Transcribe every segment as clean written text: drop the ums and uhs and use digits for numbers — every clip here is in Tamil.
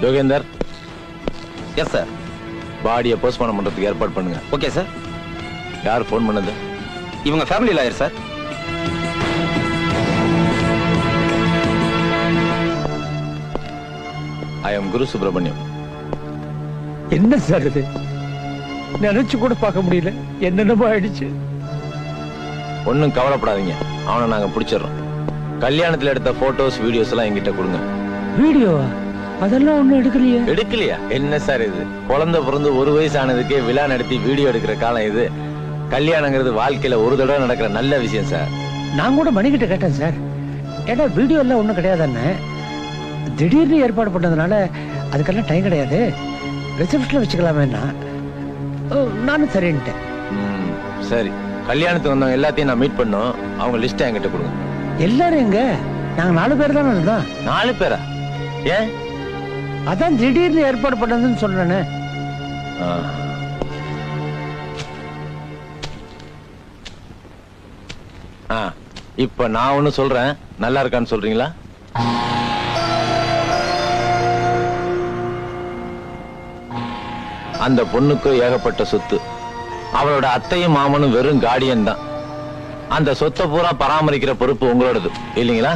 யோகேந்தர். Yes sir. பாடியை போஸ்ட்மார்ட்டம் பண்றதுக்கு ஏற்பாடு பண்ணுங்க. Okay sir. யார் ஃபோன் பண்ணது? இவங்க family lawyer sir. I am Guru Subramaniam. என்ன சார் இது? நினைச்சு கூட பார்க்க முடியல. என்னென்னமோ ஆயிடுச்சு. ஒன்னும் கவலைப்படாதீங்க, அவனை நாங்க பிடிச்சிடறோம். கல்யாணத்துல எடுத்த போட்டோஸ் வீடியோஸ் எல்லாம் எங்கிட்ட கொடுங்க. வீடியோவா? அதெல்லாம் ஒண்ணும் எடுக்கலையா? எடுக்கலையா? என்ன சார் இது? குழந்தை பிறந்து 1 வயசு ஆனதுக்கே விழா நடத்தி வீடியோ எடுக்கிற காலம் இது. கல்யாணங்கிறது வாழ்க்கையில ஒரு தடவை நடக்கிற நல்ல விஷயம் சார். நான் கூட மணிக்கிட்ட கேட்டேன் சார். ஏன்னா வீடியோ எல்லாம் ஒண்ணும் கிடையாதுன்னு. திடீர்னு ஏற்பாடு பண்ணதுனால அதுக்கெல்லாம் டைம் கிடையாது, ரிசப்ஷன்ல வச்சுக்கலாமேன்னா நானும் சரின்ட்டேன். சரி, கல்யாணத்துக்கு வந்தவங்க எல்லாத்தையும் நான் மீட் பண்ணோம். அவங்க லிஸ்ட் என்கிட்ட கொடுங்க. எல்லாரும் எங்க? நாங்க 4 பேர் தானே இருந்தோம். 4 பேரா? ஏன்? அதான் திடீர்னு ஏற்பாடு பண்ணதுன்னு சொல்றேன்னு. இப்ப நான் ஒண்ணு சொல்றேன், நல்லா இருக்கான்னு சொல்றீங்களா? அந்த பொண்ணுக்கு ஏகப்பட்ட சொத்து. அவளோட அத்தையும் மாமனும் வெறும் கார்டியன் தான். அந்த சொத்தை பூரா பராமரிக்கிற பொறுப்பு உங்களோடது இல்லைங்களா?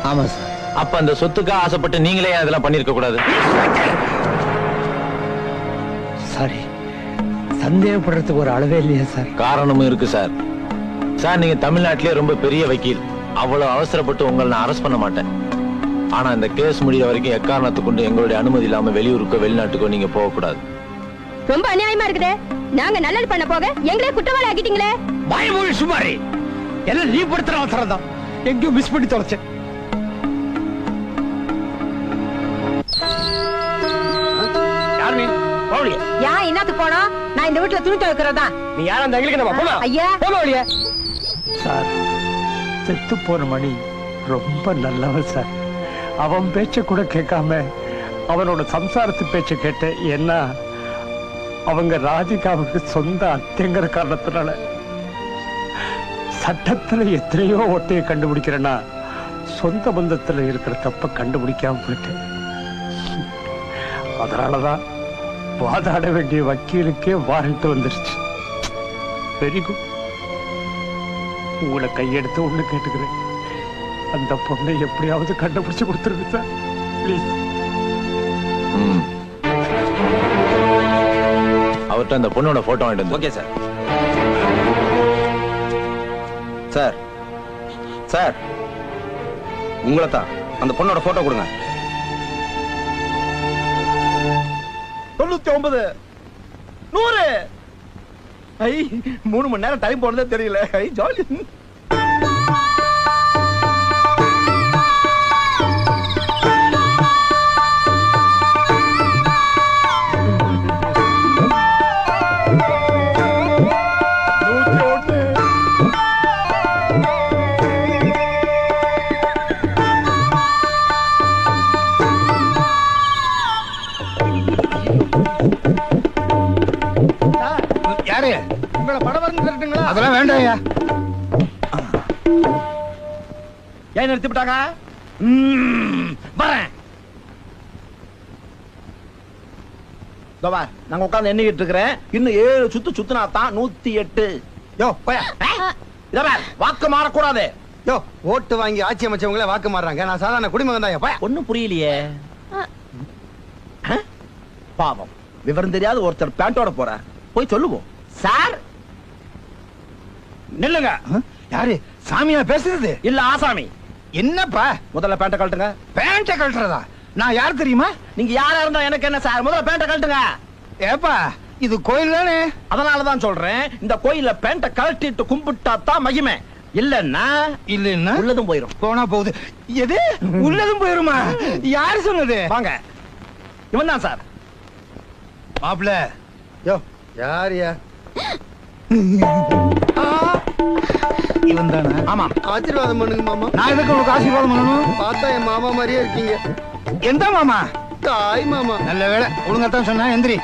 ஆமா சார். அப்ப அந்த சொத்துக்கா ஆசைப்பட்டு நீங்களே அதெல்லாம் பண்ணிருக்க கூடாது. சாரி, சந்தேகப்படுறதுக்கு ஒரு அளவே இல்லையா சார்? காரணமும் இருக்கு சார். சார், நீங்க தமிழ்நாட்டிலே ரொம்ப பெரிய வக்கீல். அவ்வளவு அவசரப்பட்டு உங்களை நான் அரெஸ்ட் பண்ண மாட்டேன். ஆனா இந்த கேஸ் முடிகிற வரைக்கும் எக்காரணத்தை கொண்டு எங்களுடைய அனுமதி இல்லாம வெளியூருக்கோ வெளிநாட்டுக்கோ நீங்க போக கூடாது. ரொம்ப அநியாயமா இருக்குதே. நாங்க நல்லது பண்ண போக எங்களே குற்றவாளி ஆக்கிட்டீங்களே. பயமொழி சுமாரி. எல்லாம் நீ படுத்துற அவசரம் தான். எங்கேயும் மிஸ் பண்ணி தொலைச்சேன். என்னத்துக்கு போனோம்? நான் இந்த வீட்டுல துணி துவைக்கிறதா. நீ யாரும் அந்த எங்களுக்கு நம்ம போலாம். ஐயா போலியா சார்? செத்து போன மணி ரொம்ப நல்லவன் சார். அவன் பேச்ச கூட கேட்காம அவனோட சம்சாரத்து பேச்ச கேட்ட என்ன அவங்க ராதிகாவுக்கு சொந்த அத்தைங்கிற காரணத்தினால சட்டத்துல எத்தனையோ ஒட்டையை கண்டுபிடிக்கிறேன்னா சொந்த பந்தத்துல இருக்கிற தப்ப கண்டுபிடிக்காம போயிட்டேன். அதனாலதான் வாதாட வேண்டிய வக்கீலுக்கே வாரண்ட் வந்துருச்சு. Very good. உங்களை கையெடுத்து ஒண்ணு கேட்டுக்கிறேன், அந்த பொண்ணை எப்படியாவது கண்டுபிடிச்சு கொடுத்துருங்க சார், பிளீஸ். அவர்கிட்ட அந்த பொண்ணோட போட்டோ வாங்கிட்டு. Okay sir. சார் சார், உங்களை தான் அந்த பொண்ணோட போட்டோ கொடுங்க. 99 100. ஐ 3 மணி நேரம் டைம் போனதே தெரியல. ஐ ஜாலி. உங்களை படம் வந்து தரட்டுங்களா? அதெல்லாம் வேண்டாயா. ஏன் நிறுத்தி விட்டாங்க? வரேன். நாங்க உட்கார்ந்து எண்ணிக்கிட்டு இருக்கிறேன். இன்னும் 7 சுத்து சுத்தினா தான் 108. யோ போயா, வாக்கு மாறக்கூடாது. யோ, ஓட்டு வாங்கி ஆட்சி அமைச்சவங்களே வாக்கு மாறுறாங்க. நான் சாதாரண குடிமகன் தான். போயா. ஒண்ணும் புரியலையே. பாவம், விவரம் தெரியாத ஒருத்தர் பேண்டோட போற. போய் சொல்லுவோம். சார் நில்லுங்க. யாரு சாமியா பேசுறது? இல்ல ஆசாமி. என்னப்பா? முதல்ல பேண்ட கழட்டுங்க. பேண்ட கழட்டுறதா? நான் யார் தெரியுமா? நீங்க யாரா இருந்தா எனக்கு என்ன சார்? முதல்ல பேண்ட கழட்டுங்க. ஏப்பா, இது கோயில் தானே? அதனாலதான் சொல்றேன், இந்த கோயில்ல பேண்ட கழட்டிட்டு கும்பிட்டா தான் மகிமை. இல்லன்னா உள்ளதும் போயிரும். போனா போகுது. எது உள்ளதும் போயிருமா? யாரு சொன்னது? வாங்க, இவன் தான் சார். மாப்பிள்ள. யோ, யாரியா? இவன் தானே? ஆமா. ஆசீர்வாதம் பண்ணுங்க மாமா. நான் எதுக்கு உங்களுக்கு ஆசீர்வாதம் பண்ணணும்? பார்த்தா என் மாமா மாதிரியே இருக்கீங்க. எந்த மாமா? தாய் மாமா. நல்ல வேலை, ஒழுங்கத்தான் சொன்னா. எந்திரி.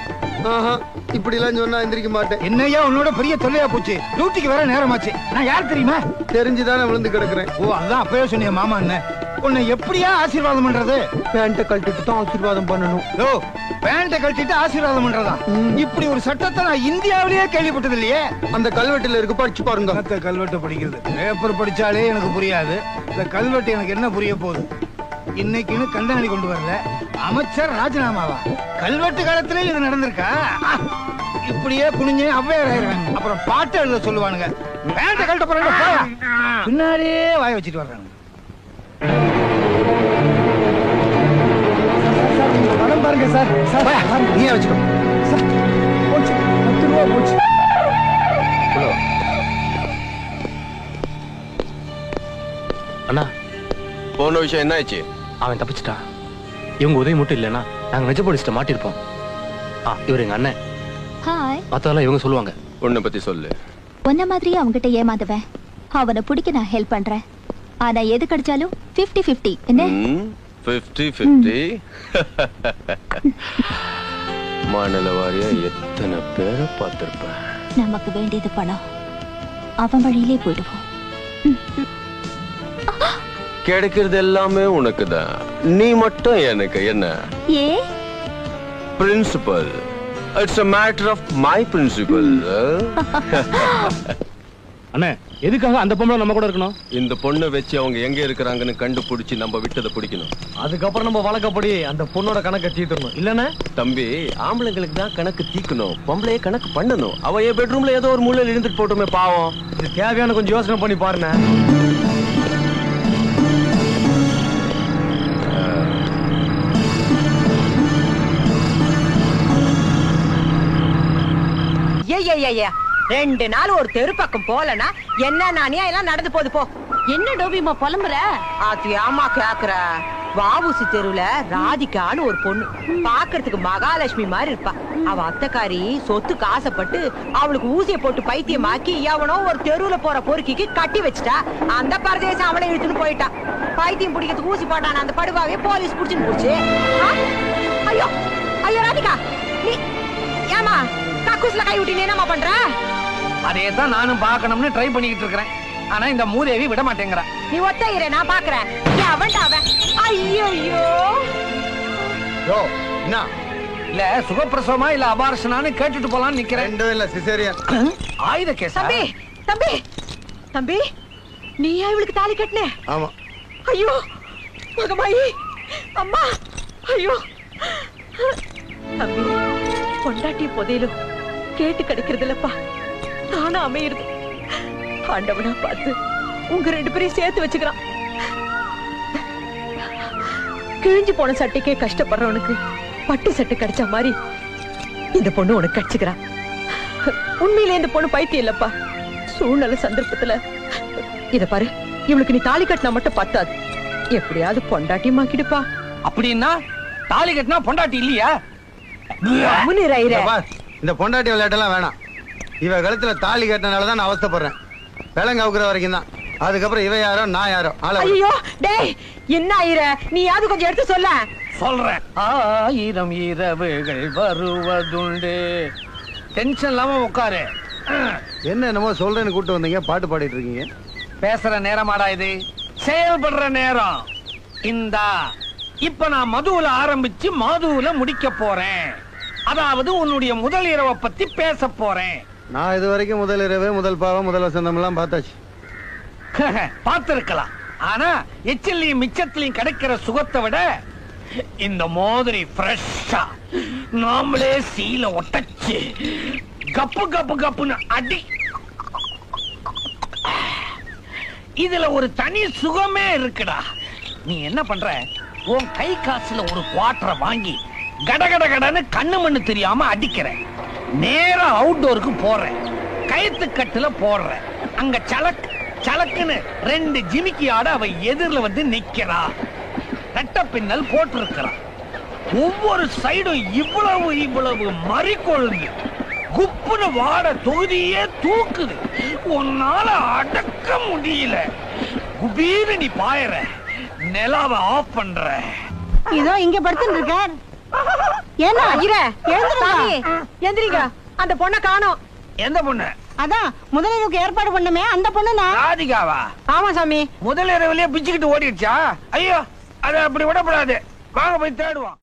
இப்படி எல்லாம் சொன்னா எந்திரிக்க மாட்டேன். என்னையா உன்னோட பெரிய தொல்லையா போச்சு? டியூட்டிக்கு வர நேரமாச்சு. நான் யார் தெரியுமா? தெரிஞ்சுதானே விழுந்து கிடக்குறேன். ஓ, அதான் அப்பவே சொன்னிய மாமா என்ன? உன்னை எப்படியா ஆசீர்வாதம் பண்றது? பேண்ட்டை கழட்டிட்டு தான் ஆசீர்வாதம் பண்ணணும். யோ, பேண்ட்டை கழட்டிட்டு ஆசீர்வாதம் பண்றதா? இப்படி ஒரு சட்டத்தை நான் இந்தியாவிலேயே கேள்விப்பட்டது இல்லையே. அந்த கல்வெட்டுல இருக்கு, படிச்சு பாருங்க. கல்வெட்டை படிக்கிறது பேப்பர் படிச்சாலே எனக்கு புரியாது. இந்த கல்வெட்டு எனக்கு என்ன புரிய போகுது? இன்னைக்குன்னு கண்டனடி கொண்டு வரல, அமைச்சர் ராஜினாமாவா? கல்வெட்டு காலத்திலே இது நடந்திருக்கா? இப்படியே குனிஞ்சே அவ்வையார் ஆயிடுவாங்க. அப்புறம் பாட்டு எழுத சொல்லுவானுங்க. பேண்ட்டை கழட்ட போறாங்க, பின்னாடியே வாய வச்சுட்டு வர்றாங்க. பணம் பாருங்க சார். சார் நீயே வச்சுக்கோ. சார் போச்சு, 10 ரூபா போச்சு. அண்ணா, போன விஷயம் என்ன ஆச்சு? அவன் தப்பிச்சிட்டான். இவங்க உதவி மட்டும் இல்லைன்னா நாங்க நிஜ போலீஸ்ட்ட மாட்டிருப்போம். இவர் எங்க அண்ணன். ஹாய். மத்ததெல்லாம் இவங்க சொல்லுவாங்க. உன்னை பத்தி சொல்லு. உன்ன மாதிரியே அவங்கிட்ட ஏமாந்தவன். அவனை பிடிக்க நான் ஹெல்ப் பண்றேன். ஆனா எது கிடைச்சாலும் 50-50 என்ன? 50-50. மாநில வாரியா எத்தனை பேரை பார்த்திருப்பேன். நமக்கு வேண்டியது பணம். அவன் வழியிலே போயிடுவோம். கிடைக்கிறது எல்லாமே உனக்கு தான், நீ மட்டும் எனக்கு என்ன? Hey principal. It's a matter of my principle. அண்ணே, எதுக்காக அந்த பொம்பளை நம்ம கூட இருக்கணும்? இந்த பொண்ணை வச்சு அவங்க எங்க இருக்கிறாங்கன்னு கண்டுபிடிச்சு நம்ம விட்டதை பிடிக்கணும். அதுக்கப்புறம் நம்ம வழக்கப்படி அந்த பொண்ணோட கணக்கை தீர்த்தணும். இல்லன்னா தம்பி, ஆம்பளைங்களுக்கு தான் கணக்கு தீக்கணும், பொம்பளையே கணக்கு பண்ணணும். அவ என் பெட்ரூம்ல ஏதோ ஒரு மூலையில இருந்துட்டு போட்டுமே, பாவம். இது தேவையான கொஞ்சம் யோசனை பண்ணி பாருங்க. ஐயா 2 நாள் ஒரு தெரு பக்கம் போலனா என்ன நானே எல்லாம் நடந்து போது போ. என்ன டோபிமா புலம்புற? அது ஏமா கேக்குற? வாவுசி தெருவுல ராதிகான்னு ஒரு பொண்ணு, பாக்குறதுக்கு மகாலட்சுமி மாதிரி இருப்பா. அவ அத்தைக்காரி சொத்துக்கு ஆசைப்பட்டு அவளுக்கு ஊசியை போட்டு பைத்தியமாக்கி எவனோ ஒரு தெருவுல போற பொறுக்கிக்கு கட்டி வச்சுட்டா. அந்த பரதேசம் அவளை இழுத்துட்டு போயிட்டா. பைத்தியம் பிடிக்கிறதுக்கு ஊசி போட்டான அந்த படுவாவே போலீஸ் புடிச்சுன்னு போச்சு. ஐயோ ஐயோ ராதிகா, நீ ஏமா கக்கூஸ்ல கை விட்டு என்னமா பண்ற? அதேதான் நானும் பார்க்கணும்னு ட்ரை பண்ணிக்கிட்டு இருக்கிறேன். ஆனா இந்த மூதேவி விட மாட்டேங்கிறா. நீ ஒத்தையிற, நான் பாக்குறேன். ஐயோ யோ, என்ன இல்ல சுகப்பிரசவமா இல்ல அபார்ஷனான்னு கேட்டுட்டு போலான்னு நிக்கிறேன். ரெண்டும் இல்ல, சிசேரியன். ஆயுத கேஸ். தம்பி தம்பி தம்பி, நீயா இவளுக்கு தாலி கட்டின? ஆமா. ஐயோ மகமாயி, அம்மா, ஐயோ தம்பி, பொண்டாட்டி புதையிலும் கேட்டு கிடைக்கிறது இல்லப்பா, தானா அமையிருது. ஆண்டவனா பார்த்து உங்க 2 பேரையும் சேர்த்து வச்சுக்கிறான். கிழிஞ்சு போன சட்டைக்கே கஷ்டப்படுறவனுக்கு பட்டு சட்டை கிடைச்ச மாதிரி இந்த பொண்ணு உனக்கு கிடைச்சுக்கிறான். உண்மையிலே இந்த பொண்ணு பைத்தியம் இல்லப்பா, சூழ்நிலை சந்தர்ப்பத்துல. இத பாரு, இவளுக்கு நீ தாலி கட்டினா மட்டும் பத்தாது, எப்படியாவது பொண்டாட்டியமாக்கிடுப்பா. அப்படின்னா தாலி கட்டினா பொண்டாட்டி இல்லையா? இந்த பொண்டாட்டி விளையாட்டெல்லாம் வேணாம். இவ கழுத்துல தாலி கட்டினாலதான் நான் அவஸ்தைப்படுறேன். விலங்கு அவுக்குற வரைக்கும் தான். அதுக்கப்புறம் இவ யாரோ நான் யாரோ. ஐயோ டேய், என்ன ஆயிர? நீ யாவது கொஞ்சம் எடுத்து சொல்ல. சொல்றேன். 1000 இரவுகள் வருவதுண்டு. டென்ஷன் இல்லாம உட்காரு. என்னமோ சொல்றேன்னு கூட்டு வந்தீங்க, பாட்டு பாடிட்டு இருக்கீங்க. பேசுற நேரமாடா இது, செயல்படுற நேரம். இந்தா இப்ப நான் மதுவுல ஆரம்பிச்சு மாதுவுல முடிக்க போறேன். அதாவது உன்னுடைய முதல் இரவை பத்தி பேச போறேன். நான் இது வரைக்கும் முதல் இரவு, முதல் பாவம், முதல் வசந்தம் எல்லாம் பார்த்தாச்சு. பார்த்திருக்கலாம். ஆனா எச்சிலையும் மிச்சத்திலையும் கிடைக்கிற சுகத்தை விட இந்த மாதிரி ஃப்ரெஷ்ஷா நாமளே சீல ஒட்டச்சு கப்பு கப்பு கப்புன்னு அடி, இதுல ஒரு தனி சுகமே இருக்குடா. நீ என்ன பண்ற, உன் கை காசுல ஒரு குவார்டரை வாங்கி கடகட கடன்னு கண்ணு மண்ணு தெரியாம அடிக்கிற. நேரா அவுட்டோருக்கு போறேன், கயத்து கட்டுல போடுறேன். அங்க சலக் சலக்குன்னு 2 ஜிமிக்கி ஆட அவ எதிரில வந்து நிக்கிறா. ரெட்ட பின்னல் போட்டிருக்கிறான். ஒவ்வொரு சைடும் இவ்வளவு இவ்வளவு மறிக்கொழுந்து குப்புன்னு வாட தொகுதியே தூக்குது. உன்னால அடக்க முடியல. குபீரு நீ பாயற, நிலாவை ஆஃப் பண்ற. இதோ இங்க படுத்துட்டு இருக்கேன். என்ன ஐயரே, எழுந்துருங்க, எந்திரிங்க. அந்த பொண்ணை காணோம். எந்த பொண்ணு? அதான் முதலிரவுக்கு ஏற்பாடு பண்ணமே அந்த பொண்ணு தான். ராதிகாவா? ஆமா சாமி. முதலிரவுலயே பிச்சுக்கிட்டு ஓடிடுச்சா? ஐயோ, அதை அப்படி விடப்படாது. வாங்க போய் தேடுவோம்.